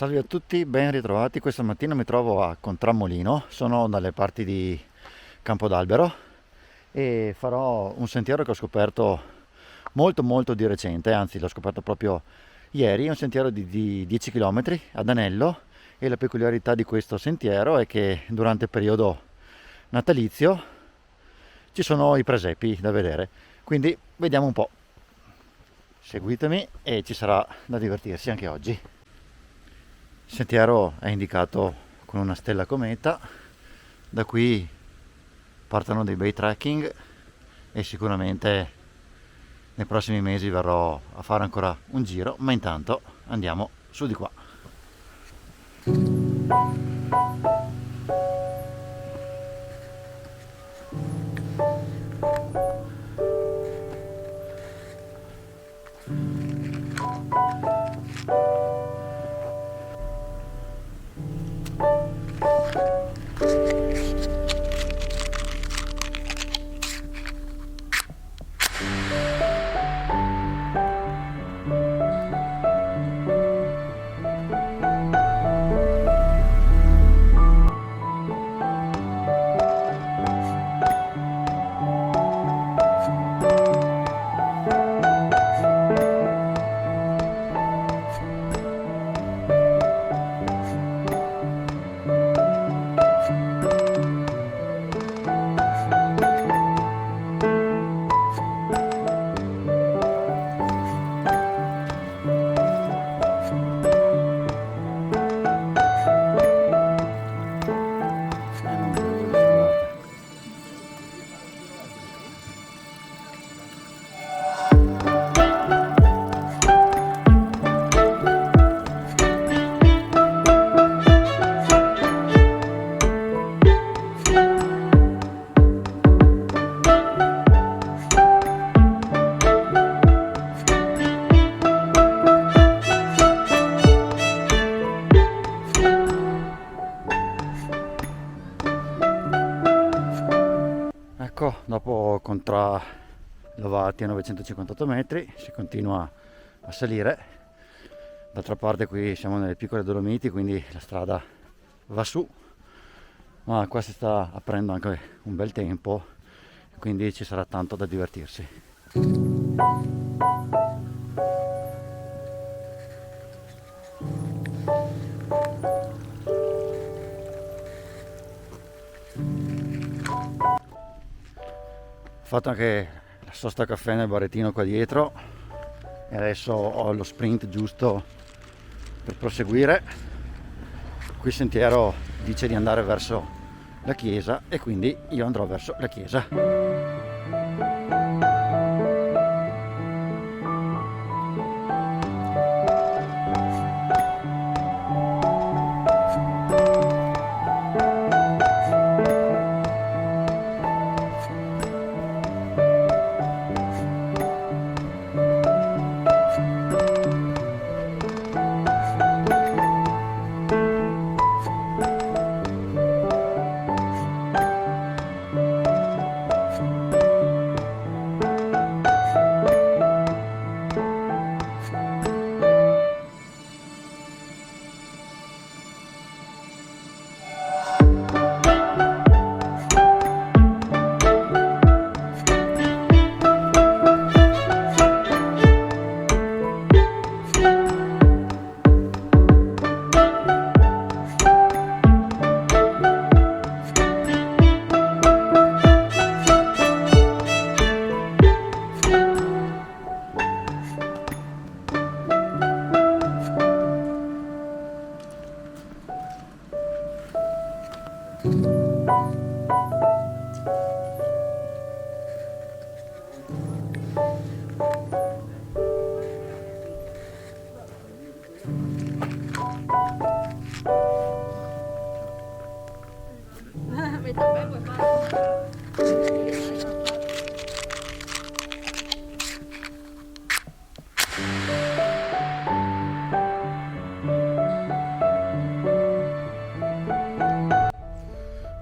Salve a tutti, ben ritrovati. Questa mattina mi trovo a Contramolino, sono dalle parti di Campodalbero e farò un sentiero che ho scoperto molto di recente, anzi l'ho scoperto proprio ieri, è un sentiero di 10 km ad anello e la peculiarità di questo sentiero è che durante il periodo natalizio ci sono i presepi da vedere, quindi vediamo un po'. Seguitemi e ci sarà da divertirsi anche oggi. Il sentiero è indicato con una stella cometa, da qui partono dei bei trekking e sicuramente nei prossimi mesi verrò a fare ancora un giro, ma intanto andiamo su di qua. Ecco, dopo contralavati a 958 metri si continua a salire. D'altra parte qui siamo nelle piccole Dolomiti, quindi la strada va su, ma qua si sta aprendo anche un bel tempo, quindi ci sarà tanto da divertirsi. Ho fatto anche la sosta caffè nel barettino qua dietro e adesso ho lo sprint giusto per proseguire. Qui il sentiero dice di andare verso la chiesa e quindi io andrò verso la chiesa.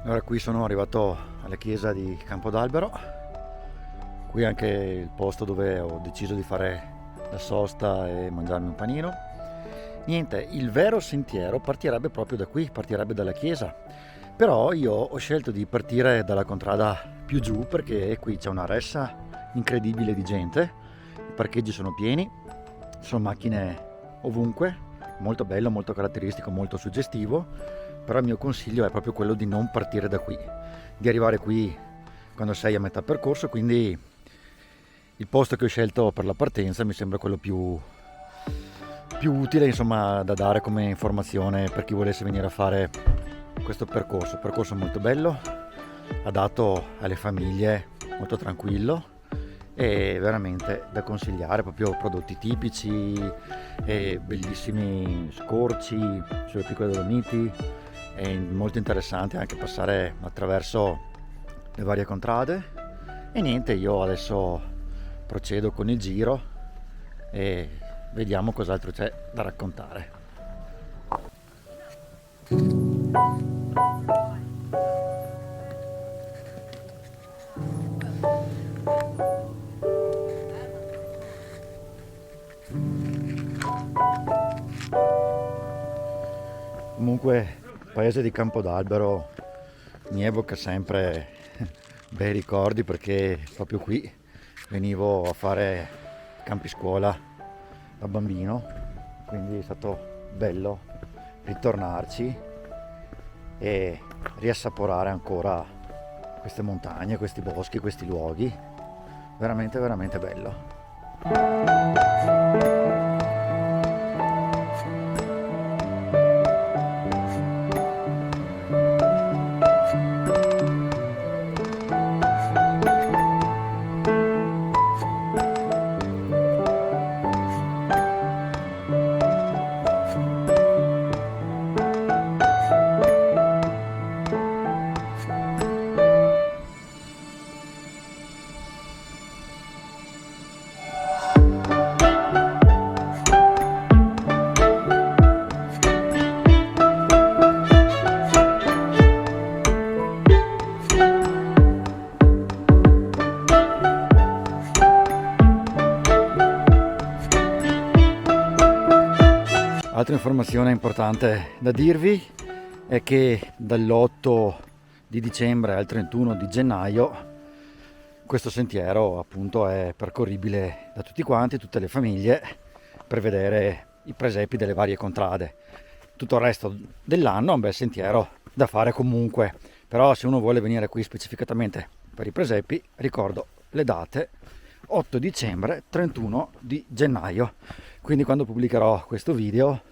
Allora, qui sono arrivato alla chiesa di Campodalbero, qui anche il posto dove ho deciso di fare la sosta e mangiarmi un panino, Niente, il vero sentiero partirebbe proprio da qui, partirebbe dalla chiesa, però io ho scelto di partire dalla contrada più giù perché qui c'è una ressa incredibile di gente, i parcheggi sono pieni, ci sono macchine ovunque, molto bello, molto caratteristico, molto suggestivo, però il mio consiglio è proprio quello di non partire da qui, di arrivare qui quando sei a metà percorso, quindi il posto che ho scelto per la partenza mi sembra quello più utile, insomma, da dare come informazione per chi volesse venire a fare questo percorso molto bello, adatto alle famiglie, molto tranquillo e veramente da consigliare, proprio prodotti tipici e bellissimi scorci sulle piccole Dolomiti, è molto interessante anche passare attraverso le varie contrade. E niente, io adesso procedo con il giro e vediamo cos'altro c'è da raccontare. Comunque il paese di Campodalbero mi evoca sempre bei ricordi perché proprio qui venivo a fare campi scuola da bambino, quindi è stato bello ritornarci e riassaporare ancora queste montagne, questi boschi, questi luoghi, veramente veramente bello. Altra informazione importante da dirvi è che dall'8 di dicembre al 31 di gennaio questo sentiero appunto è percorribile da tutti quanti, tutte le famiglie, per vedere i presepi delle varie contrade. Tutto il resto dell'anno è un bel sentiero da fare comunque, però se uno vuole venire qui specificatamente per i presepi, ricordo le date: 8 dicembre, 31 di gennaio. Quindi quando pubblicherò questo video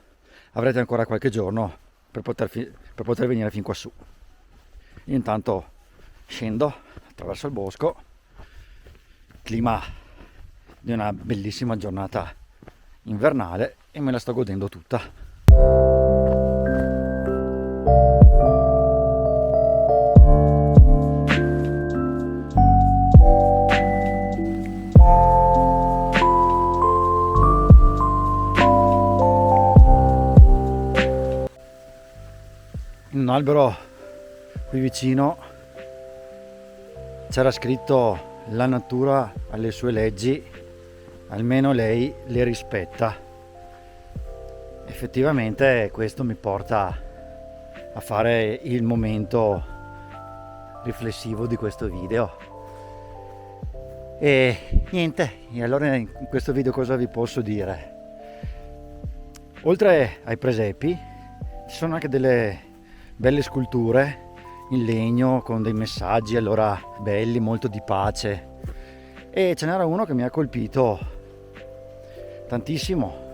avrete ancora qualche giorno per poter venire fin quassù. Io intanto scendo attraverso il bosco, clima di una bellissima giornata invernale e me la sto godendo tutta. In un albero qui vicino c'era scritto: la natura ha le sue leggi, almeno lei le rispetta. Effettivamente questo mi porta a fare il momento riflessivo di questo video. E niente, e allora in questo video cosa vi posso dire? Oltre ai presepi ci sono anche delle belle sculture in legno con dei messaggi allora belli, molto di pace, e ce n'era uno che mi ha colpito tantissimo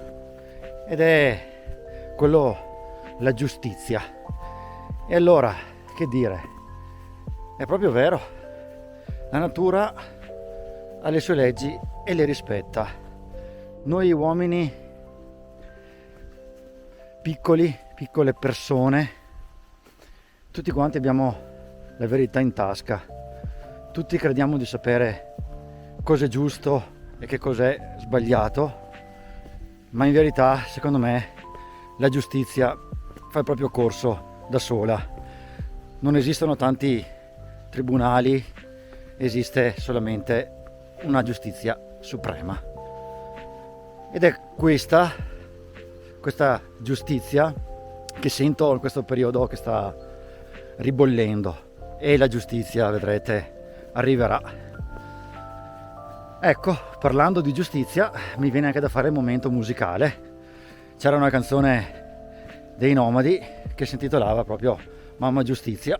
ed è quello, la giustizia. E allora, che dire, è proprio vero, la natura ha le sue leggi e le rispetta. Noi uomini piccole persone, tutti quanti abbiamo la verità in tasca, tutti crediamo di sapere cosa è giusto e che cos'è sbagliato, ma in verità, secondo me, la giustizia fa il proprio corso da sola. Non esistono tanti tribunali, esiste solamente una giustizia suprema. Ed è questa questa giustizia che sento in questo periodo che sta ribollendo, e la giustizia, vedrete, arriverà. Ecco, parlando di giustizia, mi viene anche da fare il momento musicale. C'era una canzone dei Nomadi che si intitolava proprio Mamma Giustizia,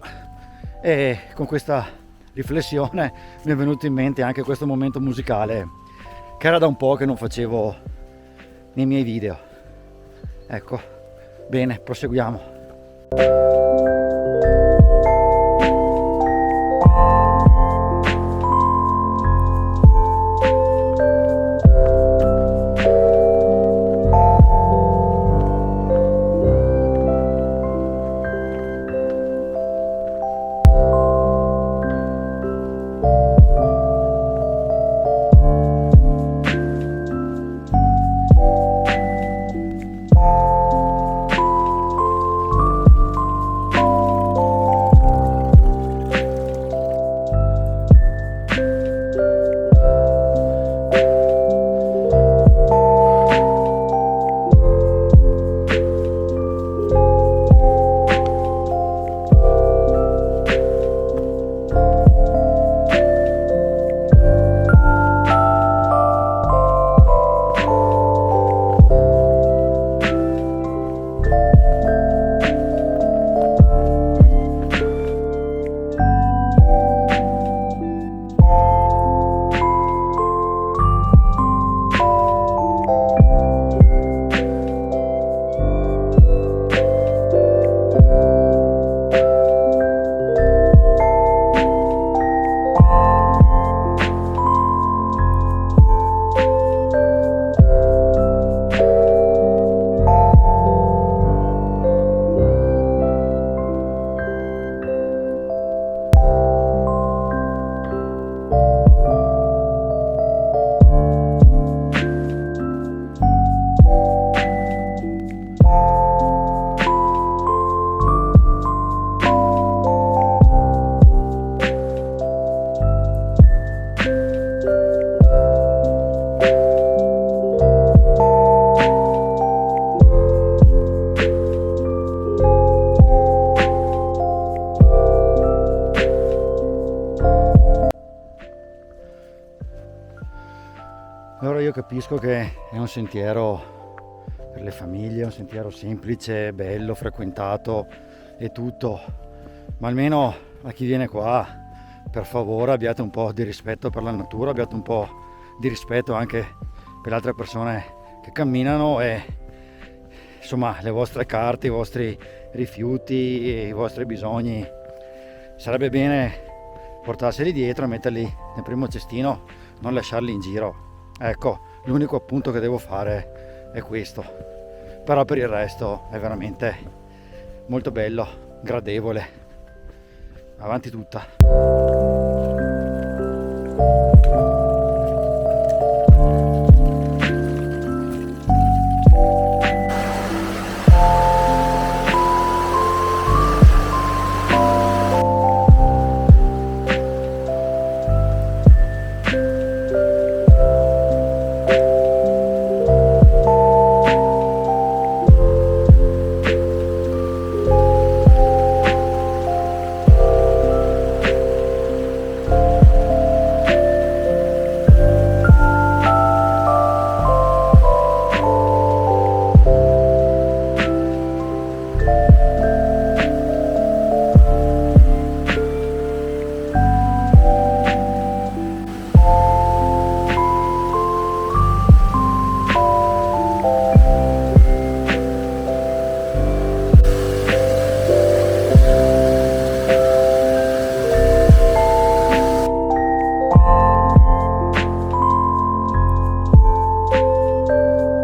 e con questa riflessione mi è venuto in mente anche questo momento musicale che era da un po' che non facevo nei miei video. Ecco, bene, proseguiamo. Allora io capisco che è un sentiero per le famiglie, un sentiero semplice, bello, frequentato e tutto, ma almeno a chi viene qua, per favore, abbiate un po' di rispetto per la natura, abbiate un po' di rispetto anche per le altre persone che camminano, e insomma le vostre carte, i vostri rifiuti, i vostri bisogni sarebbe bene portarseli dietro e metterli nel primo cestino, non lasciarli in giro. Ecco, l'unico appunto che devo fare è questo, però per il resto è veramente molto bello, gradevole, avanti tutta.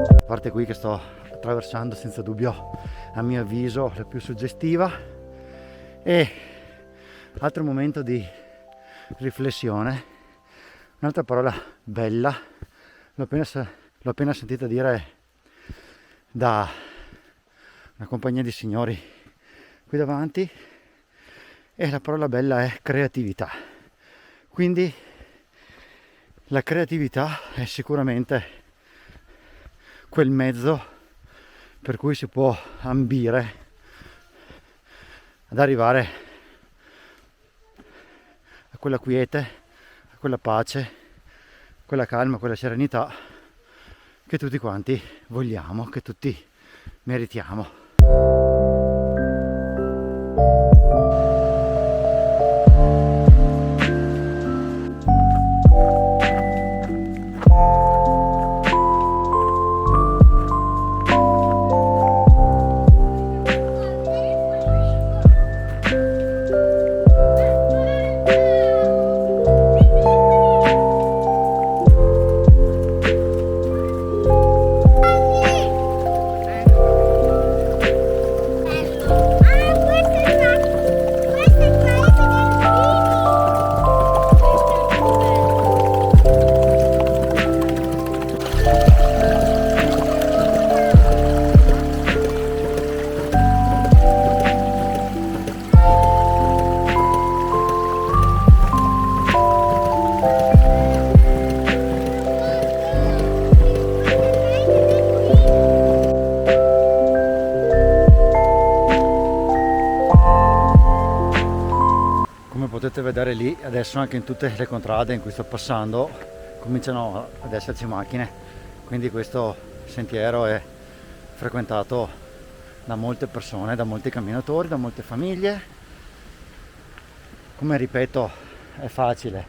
La parte qui che sto attraversando senza dubbio, a mio avviso, la più suggestiva, e altro momento di riflessione, un'altra parola bella, l'ho appena sentita dire da una compagnia di signori qui davanti, e la parola bella è creatività. Quindi la creatività è sicuramente quel mezzo per cui si può ambire ad arrivare a quella quiete, a quella pace, quella calma, quella serenità che tutti quanti vogliamo, che tutti meritiamo. Potete vedere lì adesso anche in tutte le contrade in cui sto passando cominciano ad esserci macchine, quindi questo sentiero è frequentato da molte persone, da molti camminatori, da molte famiglie. Come ripeto, è facile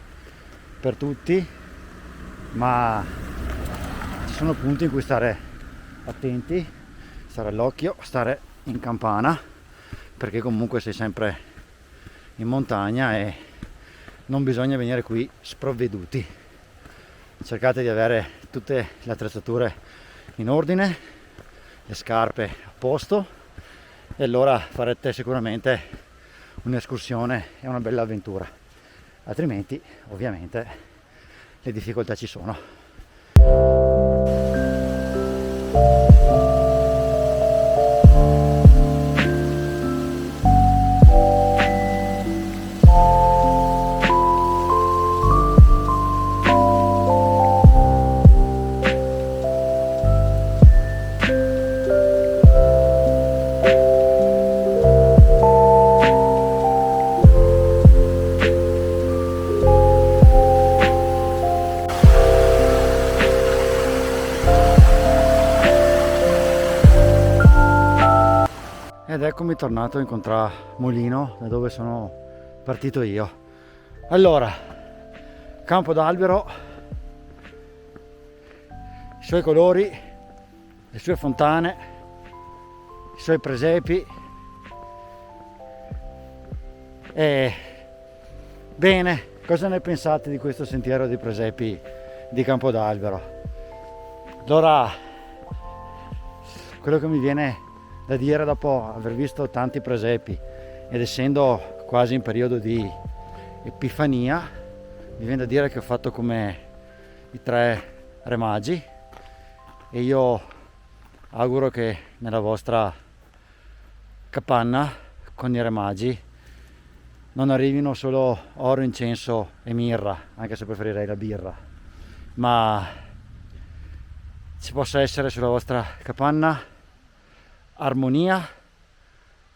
per tutti, ma ci sono punti in cui stare attenti, stare all'occhio, stare in campana, perché comunque sei sempre in montagna e non bisogna venire qui sprovveduti. Cercate di avere tutte le attrezzature in ordine, le scarpe a posto, e allora farete sicuramente un'escursione e una bella avventura. Altrimenti ovviamente le difficoltà ci sono. Ed eccomi tornato in Contramolino, da dove sono partito io. Allora, Campo d'Albero, i suoi colori, le sue fontane, i suoi presepi. E bene, cosa ne pensate di questo sentiero dei presepi di Campo d'Albero? Allora, quello che mi viene da dire dopo aver visto tanti presepi ed essendo quasi in periodo di Epifania, mi viene da dire che ho fatto come i 3 re magi, e io auguro che nella vostra capanna con i re magi non arrivino solo oro, incenso e mirra, anche se preferirei la birra, ma ci possa essere sulla vostra capanna armonia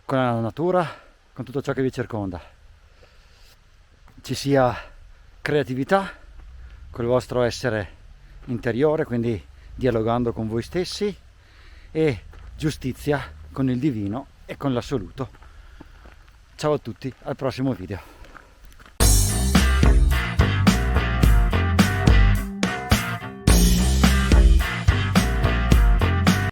con la natura, con tutto ciò che vi circonda. Ci sia creatività col vostro essere interiore, quindi dialogando con voi stessi, e giustizia con il divino e con l'assoluto. Ciao a tutti, al prossimo video.